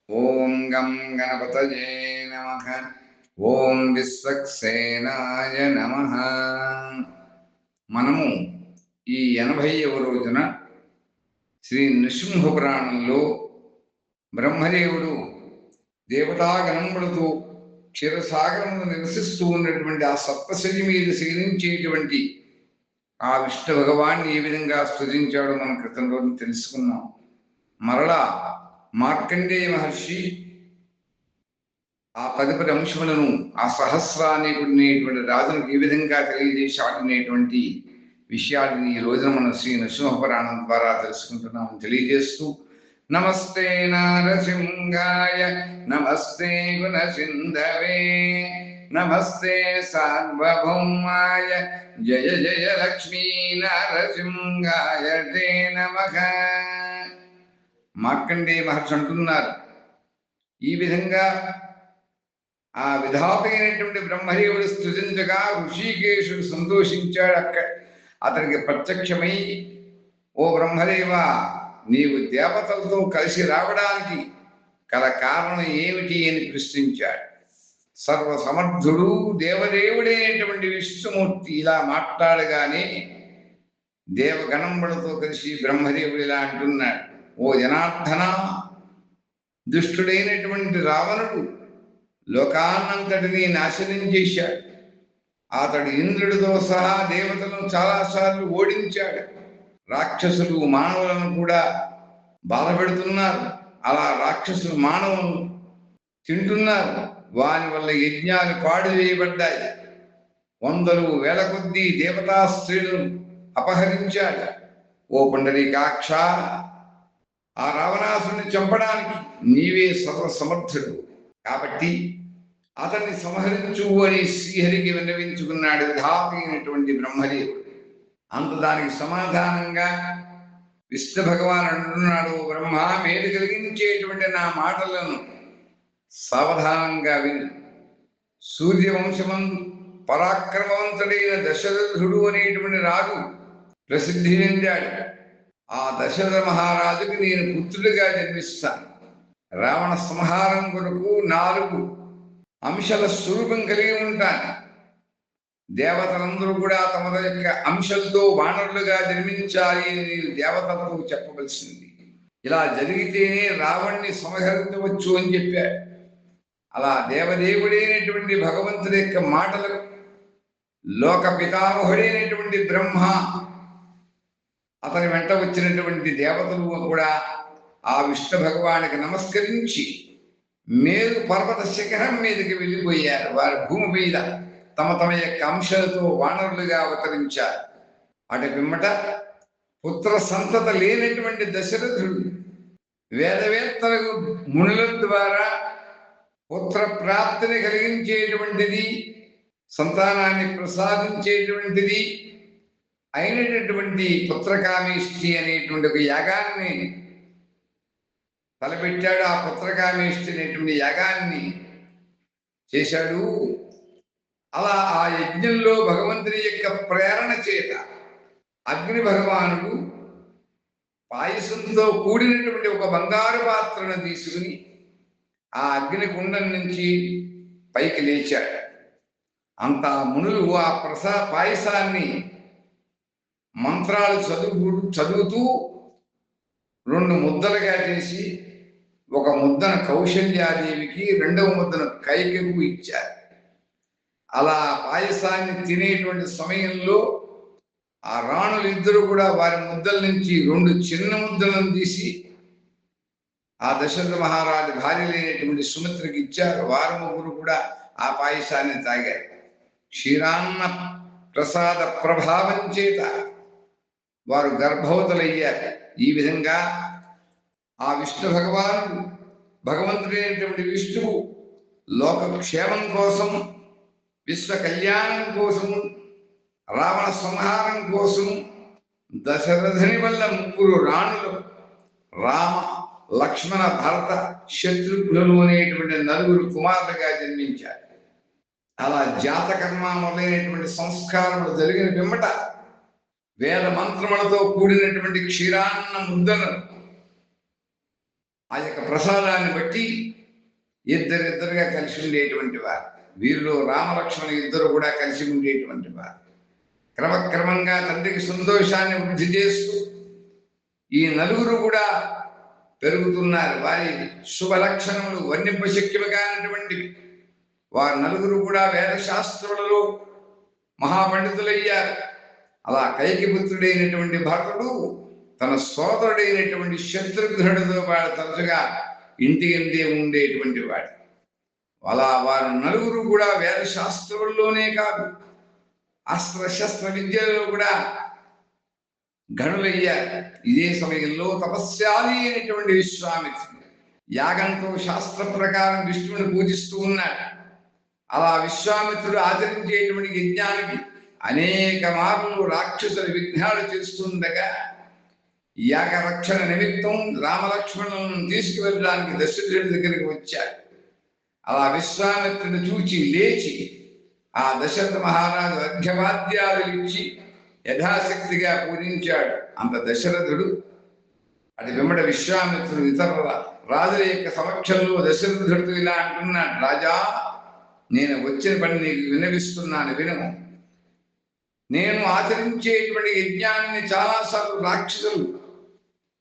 ఓం గం గణపతయే నమః. ఓం విశ్వక్సేనాయ నమః. మనము ఈ 80వ రోజున శ్రీ నృసింహ పురాణంలో బ్రహ్మదేవుడు దేవతాగణములతో క్షీరసాగరమును నివసిస్తూ ఉన్నటువంటి ఆ సప్తశతి మీద శయనించేటువంటి ఆ విష్ణు భగవాన్ని ఏ విధంగా స్తుతించాడో మనం క్రితం రోజు తెలుసుకున్నాం. మరలా మార్కండేయ మహర్షి ఆ 10 అంశములను ఆ సహస్రానేటువంటి రాజునికి ఏ విధంగా తెలియజేశాడనేటువంటి విషయాలని ఈ రోజున మనం శ్రీ నృసింహ పురాణం ద్వారా తెలుసుకుంటున్నామని తెలియజేస్తూ, నమస్తే నారసింహాయ నమస్తే గుణసింధవే నమస్తే సార్వభౌమాయ జయ జయ లక్ష్మీ నారసింహాయ తే నమః. మార్కండేయ మహర్షి అంటున్నారు, ఈ విధంగా ఆ విధాతైనటువంటి బ్రహ్మదేవుడు స్తుతించగా ఋషికేశుడు సంతోషించాడు. అతనికి ప్రత్యక్షమై, ఓ బ్రహ్మదేవ, నీవు దేవతలతో కలిసి రావడానికి గల కారణం ఏమిటి అని ప్రశ్నించాడు. సర్వసమర్థుడు దేవదేవుడైనటువంటి విష్ణుమూర్తి ఇలా మాట్లాడగానే దేవగణములతో కలిసి బ్రహ్మదేవుడు ఇలా అంటున్నాడు, ఓ జనార్దన, దుష్టుడైనటువంటి రావణుడు లోకాన్నంతటినీ నాశనం చేశాడు. అతడు ఇంద్రుడితో సహా దేవతలను చాలాసార్లు ఓడించాడు. రాక్షసులు మానవులను కూడా బాధపెడుతున్నారు. అలా రాక్షసులు మానవులను తింటున్నారు. వాని వల్ల యజ్ఞాలు పాడు చేయబడ్డాయి. వందలు వేల కొద్దీ దేవతా స్త్రీలను అపహరించాడు. ఓ పుండరీకాక్ష, ఆ రావణాసుని చంపడానికి నీవే సర్వసమర్థుడు కాబట్టి అతన్ని సంహరించు అని శ్రీహరికి విన్నవించుకున్నాడు విధాతైనటువంటి బ్రహ్మదేవుడు. అంత దానికి సమాధానంగా విష్ణు భగవాన్ అంటున్నాడు, బ్రహ్మ, మేలు కలిగించేటువంటి నా మాటలను సావధానంగా విను. సూర్యవంశమందు పరాక్రమవంతుడైన దశరథుడు అనేటువంటి రాజు ప్రసిద్ధి చెందాడు. ఆ దశరథ మహారాజుకి నేను పుత్రుడిగా జన్మిస్తాను. రావణ సంహారం కొరకు 4 అంశాల స్వరూపం కలిగి ఉంటాను. దేవతలందరూ కూడా తమ యొక్క అంశాలతో వానరులుగా జన్మించాలి అని నేను దేవతలతో చెప్పవలసింది. ఇలా జరిగితేనే రావణ్ణి సంహరించవచ్చు అని చెప్పాడు. అలా దేవదేవుడైనటువంటి భగవంతుడి యొక్క మాటలకు లోక పితామహుడైనటువంటి బ్రహ్మ, అతని వెంట వచ్చినటువంటి దేవతలు కూడా ఆ విష్ణు భగవానికి నమస్కరించి మేరు పర్వత శిఖరం మీదకి వెళ్ళిపోయారు. వారి భూమి మీద తమ తమ యొక్క అంశాలతో వానరులుగా అవతరించారు. అటు పిమ్మట పుత్ర సంతత లేనటువంటి దశరథుడు వేదవేత్తలకు మునుల ద్వారా పుత్ర ప్రాప్తిని కలిగించేటువంటిది, సంతానాన్ని ప్రసాదించేటువంటిది అయినటువంటి పుత్రకామేష్టి అనేటువంటి ఒక యాగాన్ని తలపెట్టాడు. ఆ పుత్రకామేష్టి అనేటువంటి యాగాన్ని చేశాడు. అలా ఆ యజ్ఞంలో భగవంతుని యొక్క ప్రేరణ చేత అగ్ని భగవానుడు పాయసంతో కూడినటువంటి ఒక బంగారు పాత్రను తీసుకుని ఆ అగ్ని కుండం నుంచి పైకి లేచాడు. అంతా మునులు ఆ పాయసాన్ని మంత్రాలు చదువుతూ 2 ముద్దలుగా చేసి, ఒక ముద్దను కౌశల్యాదేవికి, 2వ ముద్దను కైకకు ఇచ్చారు. అలా పాయసాన్ని తినేటువంటి సమయంలో ఆ రాణులు ఇద్దరు కూడా వారి ముద్దల నుంచి 2 చిన్న ముద్దలను తీసి ఆ దశరథ మహారాజు భార్యలైనటువంటి సుమిత్రకి ఇచ్చారు. వారు ముగ్గురు కూడా ఆ పాయసాన్ని తాగారు. క్షీరాన్న ప్రసాద ప్రభావం చేత వారు గర్భవతులయ్యారు. ఈ విధంగా ఆ విష్ణు భగవానుడు, భగవంతుడైనటువంటి విష్ణువు లోకక్షేమం కోసం, విశ్వ కళ్యాణం కోసం, రావణ సంహారం కోసం దశరథుని వల్ల 3 రాణులు రామ, లక్ష్మణ, భరత, శత్రుఘ్నులు అనేటువంటి 4 కుమారులుగా జన్మించారు. అలా జాతకర్మ మొదలైనటువంటి సంస్కారములు జరిగిన పిమ్మట వేద మంత్రములతో కూడినటువంటి క్షీరాన్న ముద్దను ఆ యొక్క ప్రసాదాన్ని బట్టి ఇద్దరిద్దరుగా కలిసి ఉండేటువంటి వారు. వీరిలో రామలక్ష్మణులు ఇద్దరు కూడా కలిసి ఉండేటువంటి వారు. క్రమక్రమంగా తండ్రికి సంతోషాన్ని వృద్ధి చేస్తూ ఈ నలుగురు కూడా పెరుగుతున్నారు. వారి శుభ లక్షణములు వర్ణింపశక్యము కానటువంటివి. వారు నలుగురు కూడా వేద శాస్త్రములలో మహాపండితులయ్యారు. అలా కైకిపుత్రుడైనటువంటి భరతుడు తన సోదరుడైనటువంటి శత్రుఘ్నుడితో పాటు తరచుగా ఇంటికింటే ఉండేటువంటి వాడు. అలా వారు నలుగురు కూడా వేద శాస్త్రముల్లోనే కాదు, అస్త్రశస్త్ర విద్యలో కూడా గణులయ్యారు. ఇదే సమయంలో తపస్యాలి అయినటువంటి విశ్వామిత్రుడు యాగంతో శాస్త్ర ప్రకారం విష్ణువుని పూజిస్తూ ఉన్నాడు. అలా విశ్వామిత్రుడు ఆచరించేటువంటి యజ్ఞానికి అనేక మార్లు రాక్షసుల విఘ్నాలు చేస్తుండగా యాగ రక్షణ నిమిత్తం రామలక్ష్మణులను తీసుకువెళ్ళడానికి దశరథుడి దగ్గరికి వచ్చాడు. అలా విశ్వామిత్రుని చూచి లేచి ఆ దశరథ మహారాజు అర్ఘ్యవాద్యాలు ఇచ్చి యథాశక్తిగా పూజించాడు. అంత దశరథుడు అటు వెంబడ విశ్వామిత్రుడు ఇతర రాజుల యొక్క సమక్షంలో దశరథుడితో ఇలా అంటున్నాడు, రాజా, నేను వచ్చిన పని నీకు వినవిస్తున్నాను, వినము. నేను ఆచరించేటువంటి యజ్ఞాన్ని చాలాసార్లు రాక్షసులు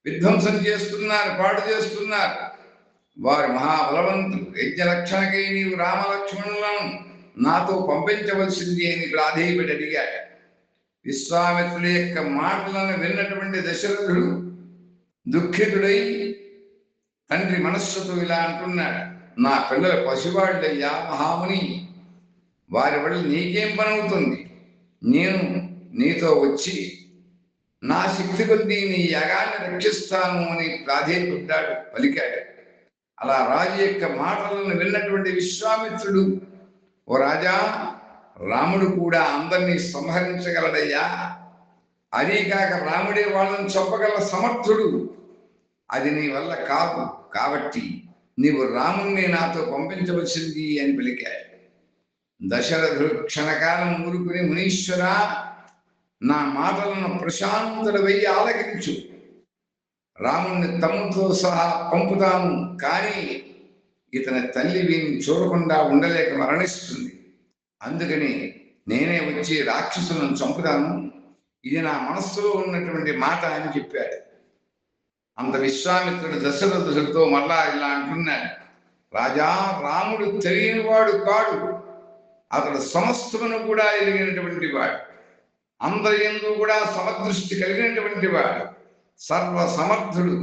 విధ్వంసం చేస్తున్నారు, పాడు చేస్తున్నారు. వారు మహాబలవంతులు. యజ్ఞ రక్షణకై నీవు రామలక్ష్మణులను నాతో పంపించవలసింది అని ప్రాధేయపడి అడిగాడు. విశ్వామిత్రుడి యొక్క మాటలను విన్నటువంటి దశరథుడు దుఃఖితుడై తండ్రి మనస్సుతో ఇలా అంటున్నాడు, నా పిల్లల పసివాళ్ళయ్యా మహాముని, వారి వల్ల నీకేం పనవుతుంది? నేను నీతో వచ్చి నా శక్తి కొద్దీ నీ యాగాన్ని రక్షిస్తాను అని ప్రాధేయపడ్డాడు, పలికాడు. అలా రాజు యొక్క మాటలను విన్నటువంటి విశ్వామిత్రుడు, ఓ రాజా, రాముడు కూడా అందరినీ సంహరించగలడయ్యా, అదీ కాక రాముడే వాళ్ళని చంపగల సమర్థుడు, అది నీ వల్ల కాదు, కాబట్టి నీవు రాముణ్ణి నాతో పంపించవలసింది అని పలికాడు. దశరథుడు క్షణకాలం ఊరుకుని, మునీశ్వర, నా మాటలను ప్రశాంతుడవై ఆలకించు, రాముణ్ణి తమ్ముతో సహా పంపుతాను, కానీ ఇతని తల్లి వీని చూడకుండా ఉండలేక మరణిస్తుంది, అందుకని నేనే వచ్చి రాక్షసులను చంపుతాను, ఇది నా మనస్సులో ఉన్నటువంటి మాట అని చెప్పాడు. అంత విశ్వామిత్రుడు దశరథుడితో మళ్ళా ఇలా అంటున్నాడు, రాజా, రాముడు తెలియని వాడు కాడు, అతడు సమస్తమును కూడా ఎరిగినటువంటి వాడు, అందరి యందు కూడా సమదృష్టి కలిగినటువంటి వాడు, సర్వ సమర్థుడు.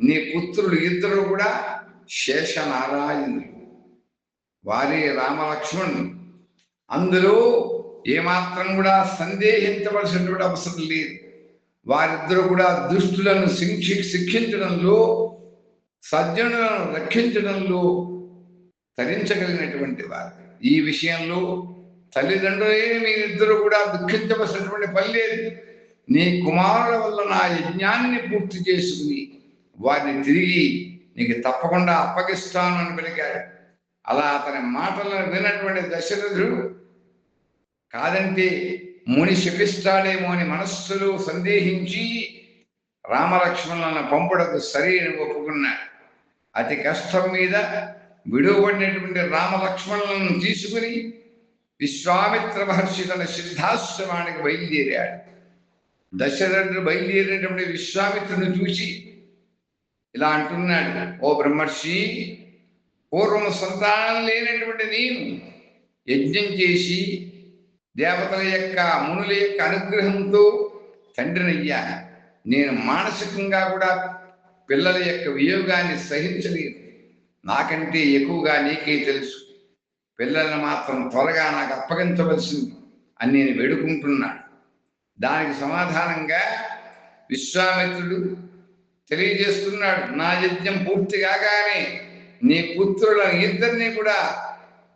నీ పుత్రులు ఇద్దరు కూడా శేషనారాయణుడు, వారే రామలక్ష్మణుడు. అందులో ఏమాత్రం కూడా సందేహించవలసినటువంటి అవసరం లేదు. వారిద్దరూ కూడా దుష్టులను శిక్షించడంలో, సజ్జనులను రక్షించడంలో తరించగలిగినటువంటి వారు. ఈ విషయంలో తల్లిదండ్రులే మీరిద్దరూ కూడా దుఃఖించవలసినటువంటి పని లేదు. నీ కుమారుల వల్ల నా యజ్ఞాన్ని పూర్తి చేసుకుని వారిని తిరిగి నీకు తప్పకుండా అప్పగిస్తాను అని పలికాడు. అలా అతని మాటలను విన్నటువంటి దశరథుడు, కాదంటే ముని శపిస్తాడేమో అని మనస్సులో సందేహించి రామలక్ష్మణులను పంపుటకు సరైన ఒప్పుకున్నాడు. అతి కష్టం మీద విడువబడినటువంటి రామలక్ష్మణులను తీసుకుని విశ్వామిత్ర మహర్షి తన సిద్ధాశ్రమానికి బయలుదేరాడు. దశరథుడు బయలుదేరినటువంటి విశ్వామిత్రుని చూసి ఇలా అంటున్నాడు, ఓ బ్రహ్మర్షి, పూర్వం సంతానం లేనటువంటి నేను యజ్ఞం చేసి దేవతల యొక్క మునుల యొక్క అనుగ్రహంతో తండ్రినయ్యాను. నేను మానసికంగా కూడా పిల్లల యొక్క వియోగాన్ని సహించలేదు. నాకంటే ఎక్కువగా నీకే తెలుసు, పిల్లలను మాత్రం త్వరగా నాకు అప్పగించవలసింది అని నేను వేడుకుంటున్నాను. దానికి సమాధానంగా విశ్వామిత్రుడు తెలియజేస్తున్నాడు, నా యజ్ఞం పూర్తి కాగానే నీ పుత్రులను ఇద్దరిని కూడా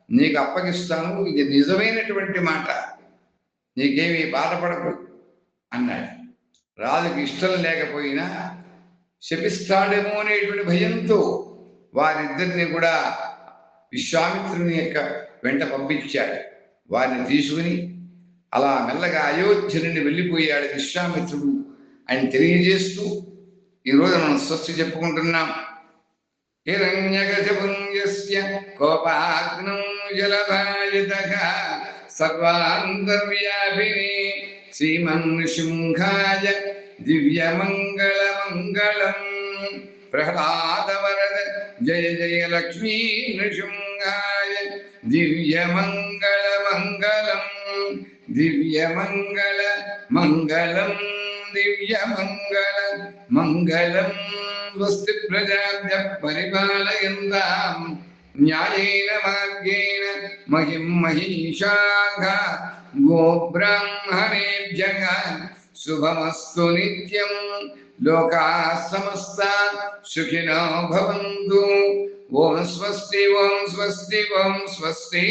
నీకు అప్పగిస్తాను, ఇది నిజమైనటువంటి మాట, నీకేమీ బాధపడకు అన్నాడు. రాజుకి ఇష్టం లేకపోయినా శపిస్తాడేమో అనేటువంటి భయంతో వారిద్దరిని కూడా విశ్వామిత్రుని యొక్క వెంట పంపించాడు. వారిని తీసుకుని అలా మెల్లగా అయోధ్య నుండి వెళ్ళిపోయాడు విశ్వామిత్రుడు అని తెలియజేస్తూ ఈరోజు మనం స్వస్తి చెప్పుకుంటున్నాం. హిరణ్యకశిపుం యస్య కోపాగ్నౌ జలభాజితః సర్వాంతర్వ్యాపినే శ్రీమన్శృంగాయ దివ్యమంగళమంగళం. ప్రహ్లాదవరద జయ జయ లక్ష్మీ నృశృంగాయ దివ్యమంగళమంగళం. దివ్యమంగళమంగళం దివ్యమంగళమంగళం. స్వస్తి ప్రజాభ్య పరిపాలయంతాం న్యాయేన మార్గేణ మహిం మహిషాః గోబ్రాహ్మణేభ్యః శుభమస్తు నిత్యం. లోకాః సమస్తాః సుఖినో భవంతు. ఓం స్వస్తి ఓం స్వస్తి ఓం స్వస్తి.